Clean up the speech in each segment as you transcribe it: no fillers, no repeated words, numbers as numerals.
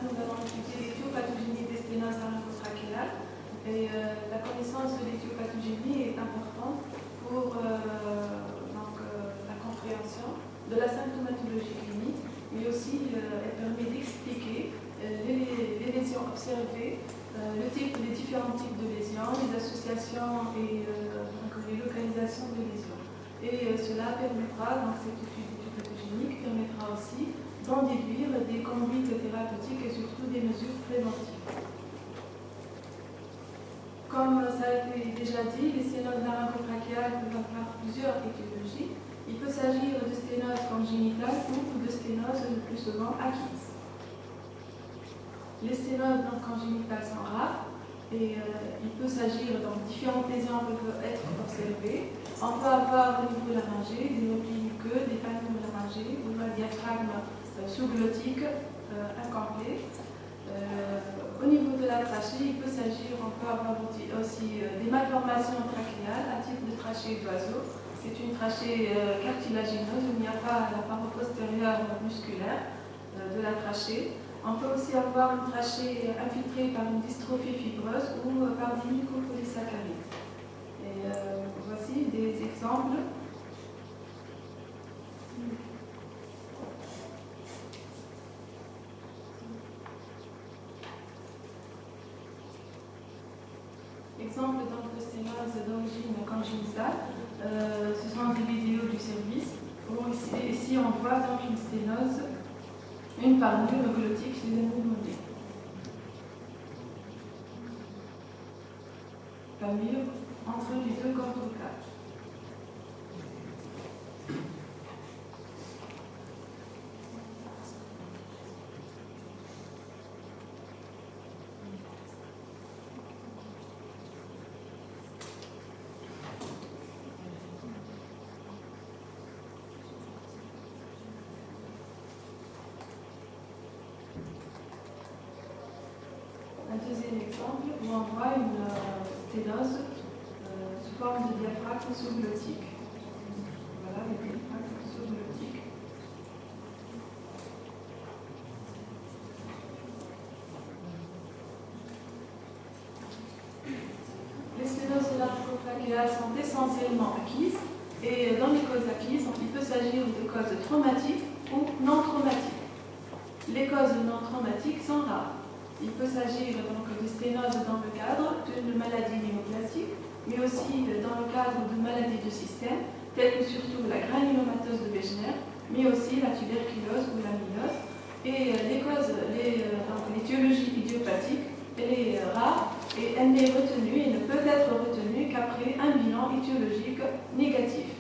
nous allons étudier l'éthiopathogénie des sténoses laryngotrachéales. Et la connaissance de l'éthiopathogénie est importante pour la compréhension de la symptomatologie clinique, mais aussi elle permet d'expliquer les lésions observées, les différents types de lésions, les associations et les localisations de lésions. Et cela permettra, donc cette étude éthiopathogénique permettra aussi d'en déduire des conduites thérapeutiques et surtout des mesures préventives. Comme ça a été déjà dit, les sténoses laryngotrachéales peuvent avoir plusieurs étiologies. Il peut s'agir de sténoses congénitales ou de sténoses le plus souvent acquises. Les sténoses congénitales sont rares et il peut s'agir, donc différentes lésions peuvent être observées. On peut avoir au niveau laryngé des replis muqueux, des panneaux laryngés ou un diaphragme sous-glottique incomplet. Au niveau de la trachée, il peut s'agir, on peut avoir aussi des malformations trachéales à type de trachée d'oiseau. C'est une trachée cartilagineuse où il n'y a pas la paroi postérieure musculaire de la trachée. On peut aussi avoir une trachée infiltrée par une dystrophie fibreuse ou par des mucopolysaccharides. Et voici des exemples. Exemple de sténose d'origine congénitale, ce sont des vidéos du service où ici on voit donc une sténose, une panure glottique chez un nouveau-né. Panure entre les deux corticales. Un deuxième exemple où on voit une sténose sous forme de diaphragme sous-glottique. Voilà le diaphragme sous-glottique. Les sténoses laryngotrachéales sont essentiellement acquises et dans les causes acquises, il peut s'agir de causes traumatiques ou non traumatiques. Les causes non traumatiques sont rares. Il peut s'agir donc de sténose dans le cadre d'une maladie néoplastique, mais aussi dans le cadre de maladies de système, telles que surtout la granulomatose de Wegener, mais aussi la tuberculose ou l'amylose. Et l'étiologie idiopathique, elle est rare et elle n'est retenue et ne peut être retenue qu'après un bilan étiologique négatif.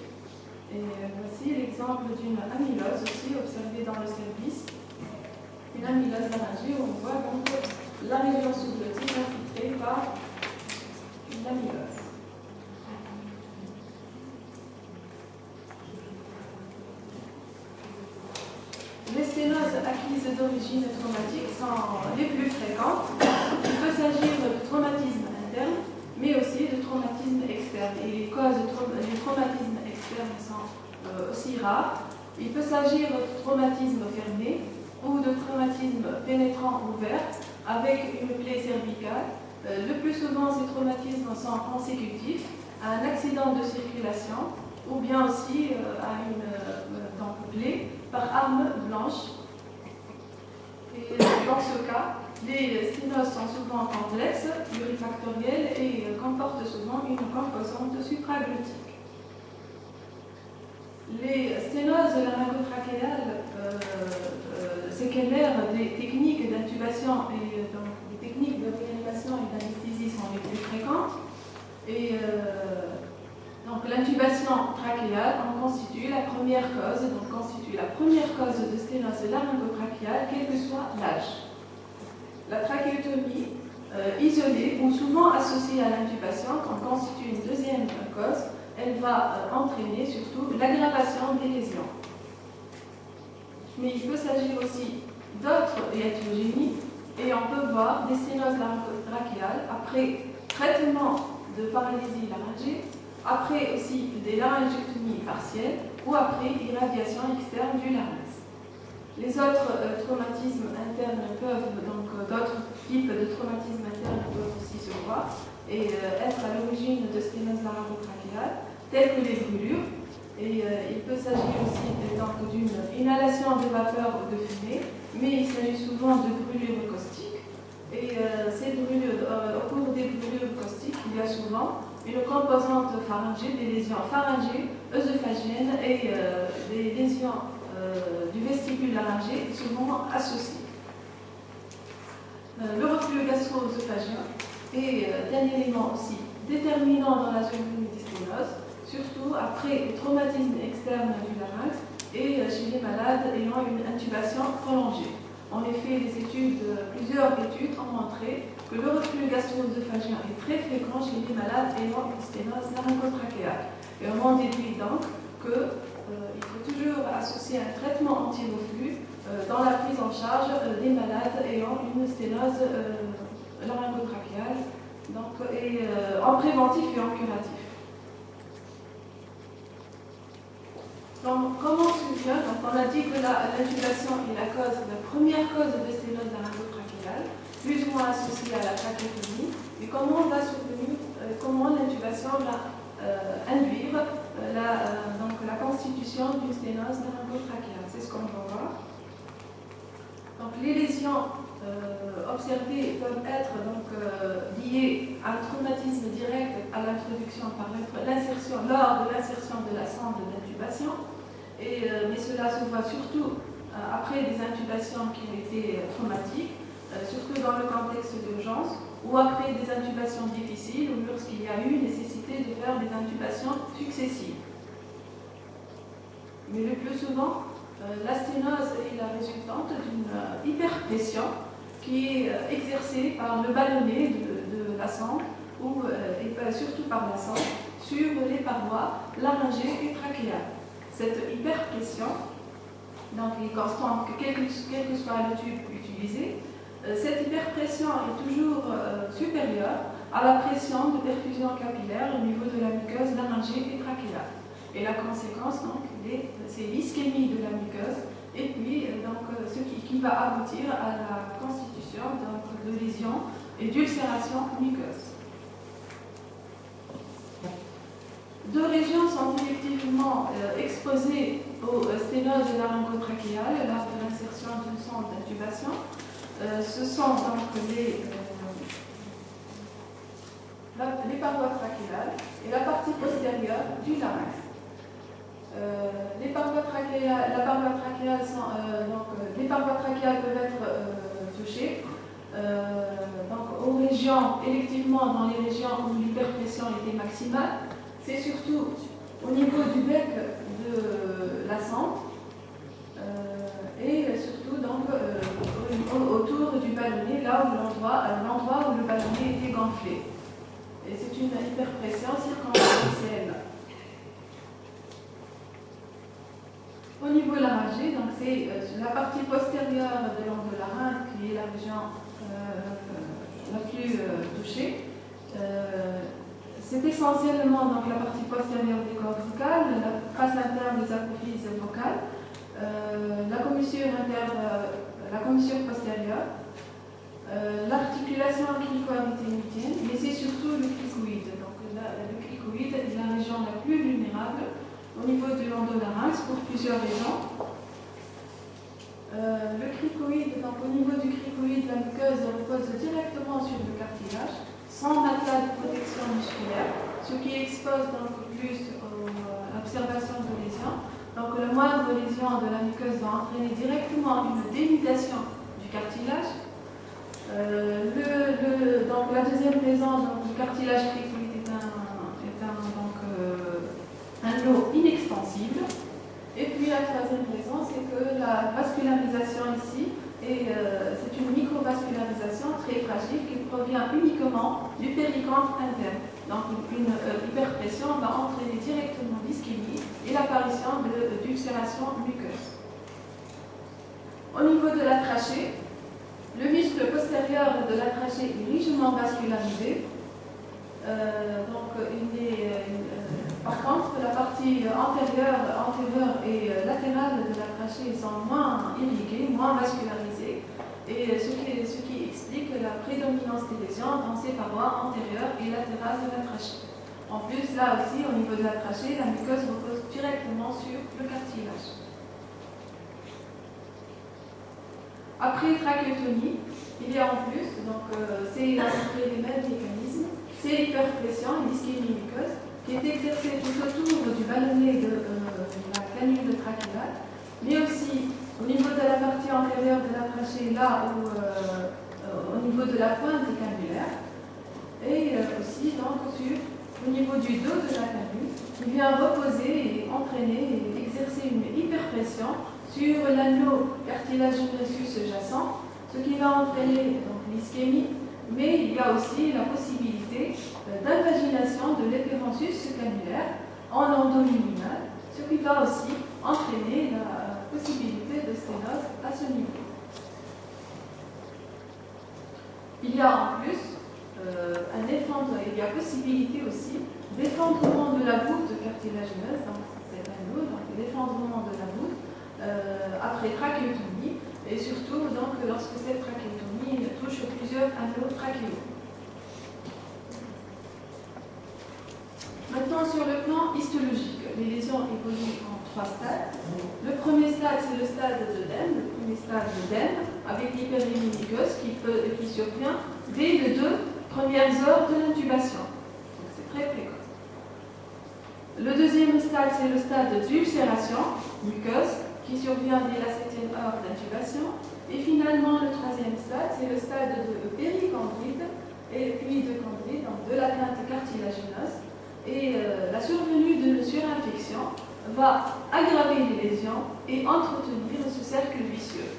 Et voici l'exemple d'une amylose aussi observée dans le service. Une amylose laryngée où on voit donc la région sous-glottique infiltrée par l'amylose. Les sténoses acquises d'origine traumatique sont les plus fréquentes. Il peut s'agir de traumatisme interne, mais aussi de traumatisme externe. Et les causes du traumatisme externe sont aussi rares. Il peut s'agir de traumatisme fermé ou de traumatisme pénétrant ouvert avec une plaie cervicale. Le plus souvent, ces traumatismes sont consécutifs à un accident de circulation ou bien aussi à une plaie par arme blanche. Et dans ce cas, les sténoses sont souvent complexes, plurifactorielles et comportent souvent une composante supraglottique. Les sténoses laryngotrachéales séquelaires des techniques d'intubation et donc des techniques de réanimation et d'anesthésie sont les plus fréquentes. Et donc l'intubation trachéale en constitue la première cause, de sténose laryngotrachéale, quel que soit l'âge. La trachéotomie isolée ou souvent associée à l'intubation en constitue une deuxième cause. Elle va entraîner surtout l'aggravation des lésions. Mais il peut s'agir aussi d'autres étiogénies et on peut voir des sténoses laryngotrachéales après traitement de paralysie laryngée, après aussi des laryngectomies partielles ou après irradiation externe du larynx. Les autres traumatismes internes peuvent, donc d'autres types de traumatismes internes peuvent aussi se voir et être à l'origine de sténose laryngotrachéale, telles que les brûlures. Et il peut s'agir aussi d'une inhalation de vapeur ou de fumée, mais il s'agit souvent de brûlures caustiques. Et ces brûlures, au cours des brûlures caustiques, il y a souvent une composante pharyngée, des lésions pharyngées, œsophagiennes et des lésions du vestibule laryngé souvent associées. Le reflux gastro-œsophagien est un élément aussi déterminant dans la survenue des sténoses, surtout après le traumatisme externe du larynx et chez les malades ayant une intubation prolongée. En effet, plusieurs études ont montré que le reflux gastro-œsophagien est très fréquent chez les malades ayant une sténose laryngotrachéale. Et on en déduit donc qu'il faut toujours associer un traitement anti-reflux dans la prise en charge des malades ayant une sténose laryngotrachéale, en préventif et en curatif. Donc, comment survient? Donc, on a dit que l'intubation est la première cause de sténose laryngotrachéale, plus ou moins associée à la trachéotomie. Mais comment l'intubation va induire la constitution d'une sténose laryngotrachéale? C'est ce qu'on va voir. Donc, les lésions observées peuvent être liées à un traumatisme direct à l'introduction lors de l'insertion de la sonde d'intubation. Mais cela se voit surtout après des intubations qui ont été traumatiques, surtout dans le contexte d'urgence, ou après des intubations difficiles, ou lorsqu'il y a eu nécessité de faire des intubations successives. Mais le plus souvent, la sténose est la résultante d'une hyperpression qui est exercée par le ballonnet de la sonde, et surtout par la sonde, sur les parois laryngées et trachéales. Cette hyperpression, donc est constante, quel que soit le tube utilisé, cette hyperpression est toujours supérieure à la pression de perfusion capillaire au niveau de la muqueuse laryngée et trachéale. Et la conséquence, c'est l'ischémie de la muqueuse, et puis ce qui va aboutir à la constitution de lésions et d'ulcération muqueuse. Deux régions sont effectivement exposées aux sténoses laryngotrachéales lors de l'insertion d'une sonde d'intubation. Ce sont donc les parois trachéales et la partie postérieure du larynx. Les parois trachéales peuvent être touchées électivement dans les régions où l'hyperpression était maximale. C'est surtout au niveau du bec de la sonde et surtout autour du ballonnet, l'endroit où le ballonnet était gonflé. Et c'est une hyperpression circonférentielle. Au niveau laryngé, c'est la partie postérieure de l'endolarynx qui est la région la plus touchée. C'est essentiellement la partie postérieure des cordes vocales, la face interne des apophyses vocales, la commissure postérieure, l'articulation crico-arytémitienne, mais c'est surtout le cricoïde. Donc le cricoïde est la région la plus vulnérable au niveau de l'endolarynx pour plusieurs raisons. Le cricoïde, au niveau du cricoïde, la muqueuse repose directement sur le cartilage, sans matelas de protection musculaire, ce qui expose plus à l'observation de lésions. Donc la moindre lésion de la muqueuse va entraîner directement une dénudation du cartilage. La deuxième raison, le cartilage cricoïde est un lot inextensible. Et puis la troisième raison, c'est que la vascularisation ici, c'est une microvascularisation très fragile qui provient uniquement du péricanthe interne. Donc une hyperpression va entraîner directement l'ischémie et l'apparition d'ulcération muqueuse. Au niveau de la trachée, le muscle postérieur de la trachée est richement vascularisé. Par contre, la partie antérieure et latérale de la trachée sont moins irriguées. prédominance des lésions dans ses parois antérieures et latérales de la trachée. En plus, là aussi, au niveau de la trachée, la muqueuse repose directement sur le cartilage. Après trachéotomie, il y a en plus, c'est à peu près les mêmes mécanismes, c'est l'hyperpression et l'ischémie muqueuse qui est exercée tout autour du ballonnet de la canule trachéale, mais aussi au niveau de la partie antérieure de la trachée, là où, au niveau de la pointe canulaire, et aussi donc au niveau du dos de la canule, il vient reposer et entraîner et exercer une hyperpression sur l'anneau cartilagineux sus-jacent, ce qui va entraîner l'ischémie, mais il y a aussi la possibilité d'invagination de l'épérensus canulaire en endoluminal, ce qui va aussi entraîner la possibilité de sténose à ce niveau. Il y a en plus il y a possibilité aussi d'effondrement de la voûte cartilagineuse, donc c'est l'anneau, donc l'effondrement de la voûte après trachéotomie, et surtout donc, lorsque cette trachéotomie touche plusieurs anneaux trachéaux. Maintenant, sur le plan histologique, les lésions évoluent en 3 stades. Le premier stade, c'est le stade d'œdème, le premier stade d'œdème, avec l'hyperémie muqueuse qui survient dès les 2 premières heures de l'intubation. Donc c'est très précoce. Le deuxième stade, c'est le stade d'ulcération muqueuse qui survient dès la 7e heure d'intubation. Et finalement, le troisième stade, c'est le stade de péricondrite et puis de chondrite, donc de l'atteinte cartilagineuse. Et la survenue d'une surinfection va aggraver les lésions et entretenir ce cercle vicieux.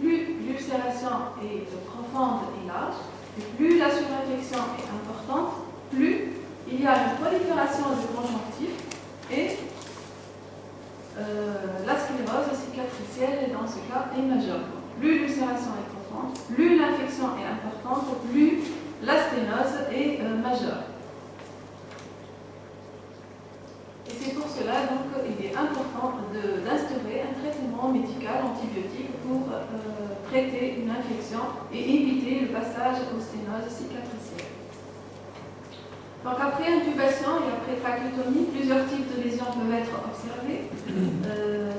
Plus l'ulcération est profonde et large, et plus la surinfection est importante, plus il y a une prolifération de conjonctifs et la sclérose cicatricielle, dans ce cas, est majeure. Plus l'ulcération est profonde, plus l'infection est importante, plus la sténose est majeure. Et c'est pour cela qu'il est important d'instaurer un traitement médical antibiotique pour traiter une infection et éviter le passage aux sténoses cicatricielles. Donc après intubation et après trachéotomie, plusieurs types de lésions peuvent être observées.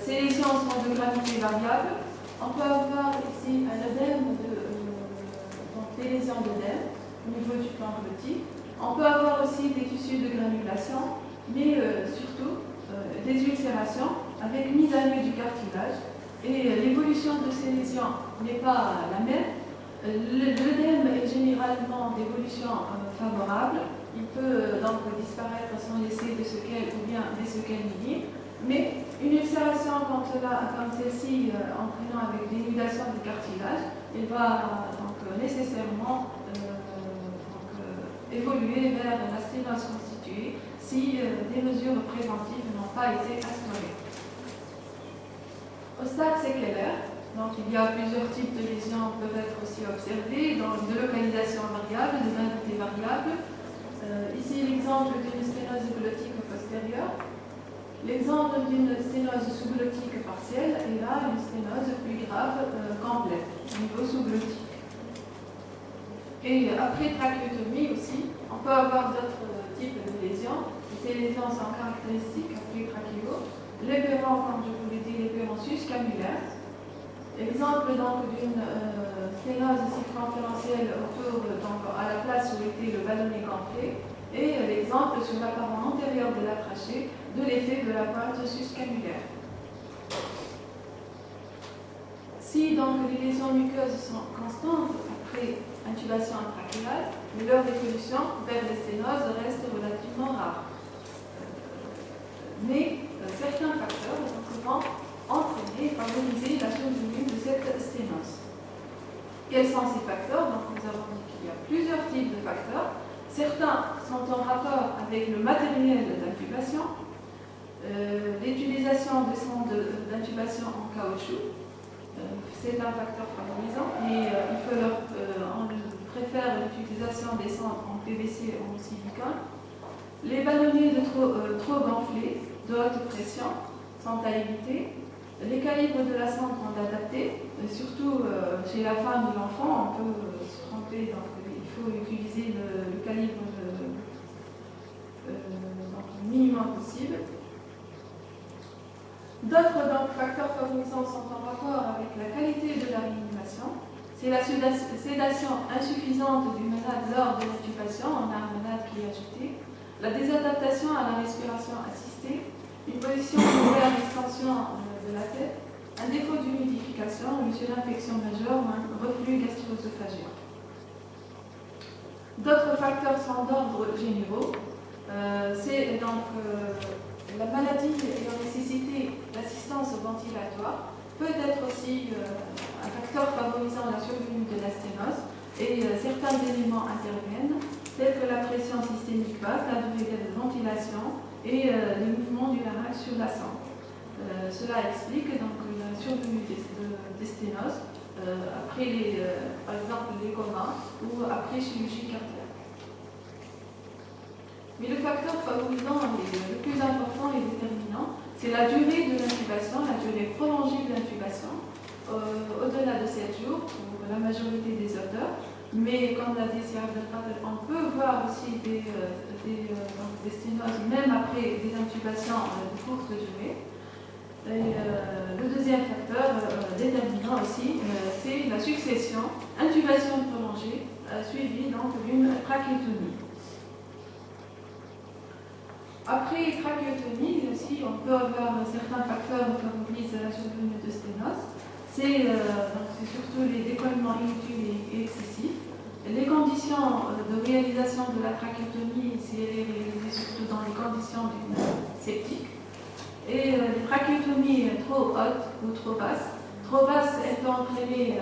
Ces lésions sont de gravité variable. On peut avoir ici un œdème, donc des lésions d'œdème au niveau du plan glottique. On peut avoir aussi des tissus de granulation, mais surtout des ulcérations avec mise à nu du cartilage. Et l'évolution de ces lésions n'est pas la même. L'œdème est généralement d'évolution favorable. Il peut donc disparaître sans laisser de séquelles ou bien des séquelles minimes. Mais une ulcération, quand celle-ci entraînant avec dénudation du cartilage, elle va donc nécessairement évoluer vers la sténose constituée si des mesures préventives n'ont pas été instaurées. Au stade séquelaire, donc il y a plusieurs types de lésions qui peuvent être aussi observées, donc de localisation variable, de gravité variable. Ici l'exemple d'une sténose glottique postérieure, l'exemple d'une sténose sous-glottique partielle, et là une sténose plus grave complète au niveau sous-glottique. Et après trachéotomie aussi, on peut avoir d'autres types de lésions. Ces lésions sont caractéristiques après trachéo. L'épéron, comme je vous l'ai dit, l'épéron sus-canulaire. Exemple donc d'une sténose circonférentielle autour, donc à la place où était le ballonnet gonflé, et l'exemple sur la paroi antérieure de la trachée de l'effet de la pointe sus-canulaire. Si donc les lésions muqueuses sont constantes après intubation intrachéale, leur évolution vers les sténoses reste relativement rare. Mais certains facteurs vont entraîner et favoriser la survenue de cette sténose. Quels sont ces facteurs? Donc, nous avons dit qu'il y a plusieurs types de facteurs. Certains sont en rapport avec le matériel d'intubation, l'utilisation des sondes d'intubation en caoutchouc, c'est un facteur favorisant, mais on préfère l'utilisation des sondes en PVC ou en silicone. Les ballonnets trop gonflés, de haute pression, sont à éviter. Les calibres de la sonde sont adaptés, surtout chez la femme ou l'enfant, on peut se tromper, donc il faut utiliser le calibre le minimum possible. D'autres facteurs favorisants sont en rapport avec la qualité de la réanimation. C'est la sédation insuffisante du malade lors de l'intubation, on a un malade qui est agité, la désadaptation à la respiration assistée, une position ouverte d'extension de la tête, un défaut d'humidification, une surinfection majeure ou un reflux gastro-œsophagien. D'autres facteurs sont d'ordre généraux. C'est donc la maladie ayant nécessité l'assistance ventilatoire peut être aussi un facteur favorisant la survenue de la sténose et certains éléments interviennent tels que la pression systémique basse, la durée de ventilation et les mouvements du larynx sur la sonde. Cela explique donc la survenue des sténoses après par exemple les comas ou après chirurgie cardiaque. Mais le facteur favorisant le plus important et déterminant, c'est la durée de l'intubation, la durée prolongée de l'intubation, au-delà de 7 jours pour la majorité des auteurs. Mais comme l'a dit Sierra Abdelkader, on peut voir aussi des sténoses même après des intubations de courte durée. Et, le deuxième facteur déterminant aussi, c'est la succession, intubation prolongée, suivie donc d'une trachéotomie. Après trachéotomie, aussi, on peut avoir certains facteurs qui favorisent la survenue de sténose. C'est surtout les décollements inutiles et excessifs. Les conditions de réalisation de la trachéotomie, c'est réalisé surtout dans les conditions d'une septique. Et les trachéotomies trop hautes ou trop basses. Trop basses, elles peuvent entraîner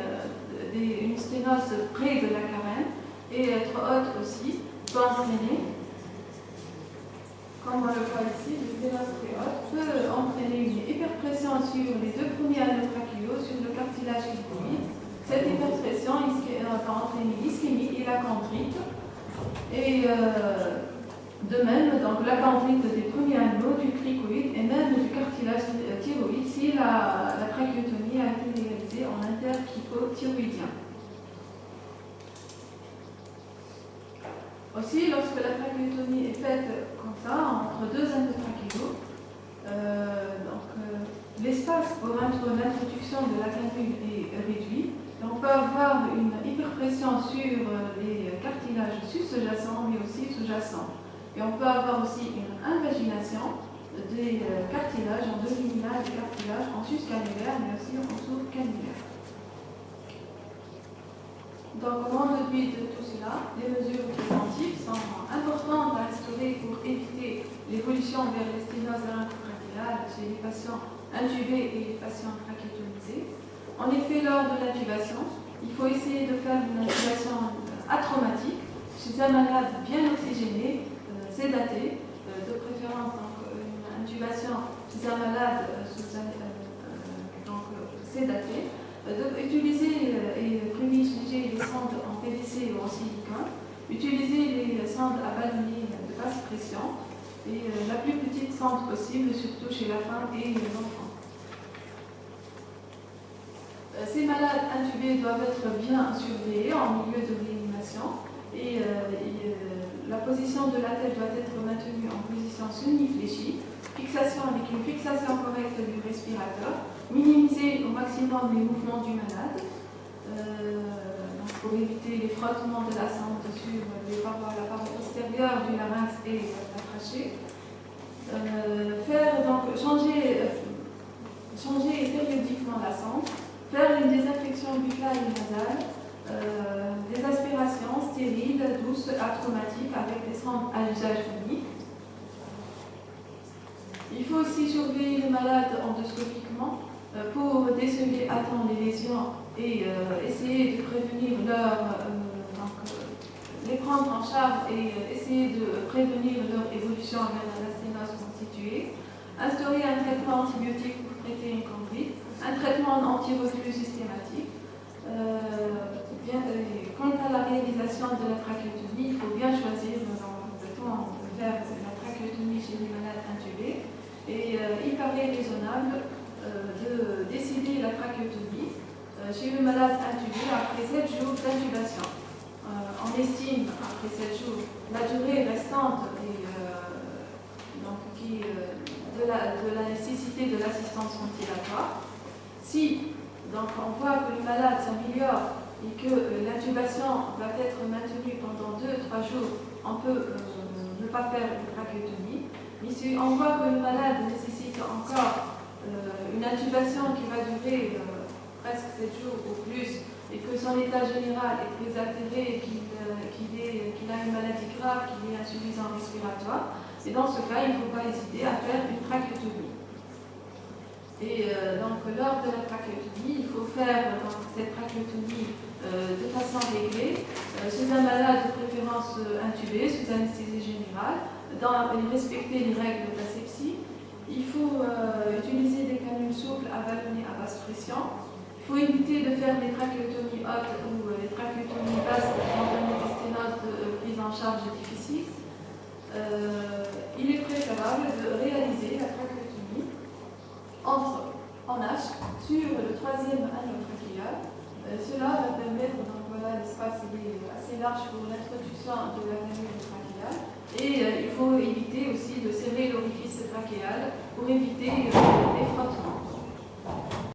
une sténose près de la carène. Et trop haute aussi peut entraîner, comme on le voit ici, le sténose très haute peut entraîner une hyperpression sur les deux premiers anneaux trachéaux, sur le cartilage cricoïde. Cette hyperpression va entraîner l'ischémie et la chondrite. Et de même, donc la chondrite des premiers anneaux, du cricoïde et même du cartilage thyroïde si la trachéotomie a été réalisée en intercricothyroïdien. Aussi, lorsque la trachéotomie est faite comme ça, entre deux anneaux trachéaux, l'espace pour l'introduction de la canule est réduit. Et on peut avoir une hyperpression sur les cartilages sus-sous-jacents, mais aussi sous-jacents. Et on peut avoir aussi une invagination des cartilages en demi-luminale des cartilages en sus-canulaire, mais aussi en sous-canulaire. Donc, en début de tout cela, les mesures préventives sont importantes à instaurer pour éviter l'évolution vers les sténoses laryngotrachéales chez les patients intubés et les patients trachéotomisés. En effet, lors de l'intubation, il faut essayer de faire une intubation atraumatique chez un malade bien oxygéné, sédaté, de préférence donc, une intubation chez un malade sédaté. Utiliser et privilégier les sondes en PVC ou en silicone, utiliser les sondes à ballonnier de basse pression et la plus petite sonde possible, surtout chez la femme et les enfants. Ces malades intubés doivent être bien surveillés en milieu de réanimation et la position de la tête doit être maintenue en position semi-fléchie, fixation avec une fixation correcte du respirateur, minimiser au maximum les mouvements du malade pour éviter les frottements de la sonde sur la paroi postérieure du larynx et la trachée. Changer périodiquement la sonde, faire une désinfection buccale et nasale, des aspirations stériles, douces, atraumatiques avec des sondes à usage unique. Il faut aussi surveiller les malades endoscopiquement pour déceler à temps les lésions et essayer de prévenir les prendre en charge et essayer de prévenir leur évolution vers la sténose constituée. Instaurer un traitement antibiotique pour traiter une chondrite, un traitement anti-reflux systématique. Quant à la réalisation de la trachéotomie, il faut bien choisir le temps de faire la trachéotomie chez les malades intubés. Et il paraît raisonnable de décider la trachéotomie chez le malade intubé après 7 jours d'intubation. On estime, après 7 jours, la durée restante de la nécessité de l'assistance ventilatoire. Si donc, on voit que le malade s'améliore et que l'intubation va être maintenue pendant 2-3 jours, on peut ne pas faire une trachéotomie. Mais si on voit que le malade nécessite encore une intubation qui va durer presque 7 jours ou plus, et que son état général est très altéré, qu'il a une maladie grave, qu'il est insuffisant respiratoire, et dans ce cas, il ne faut pas hésiter à faire une trachéotomie. Et donc, lors de la trachéotomie, il faut faire cette trachéotomie de façon réglée, chez un malade de préférence intubé, sous anesthésie générale, respecter les règles de l'asepsie. Il faut utiliser des canules souples à ballonner à basse pression. Il faut éviter de faire des trachéotomies hautes ou les trachéotomies basses qui entraînent des sténoses de prise en charge difficile. Il est préférable de réaliser la trachéotomie en H sur le 3e anneau trachéal. Cela va permettre, donc voilà, l'espace est assez large pour l'introduction de la canule trachéale. Et il faut éviter aussi de serrer l'orifice trachéal pour éviter les frottements.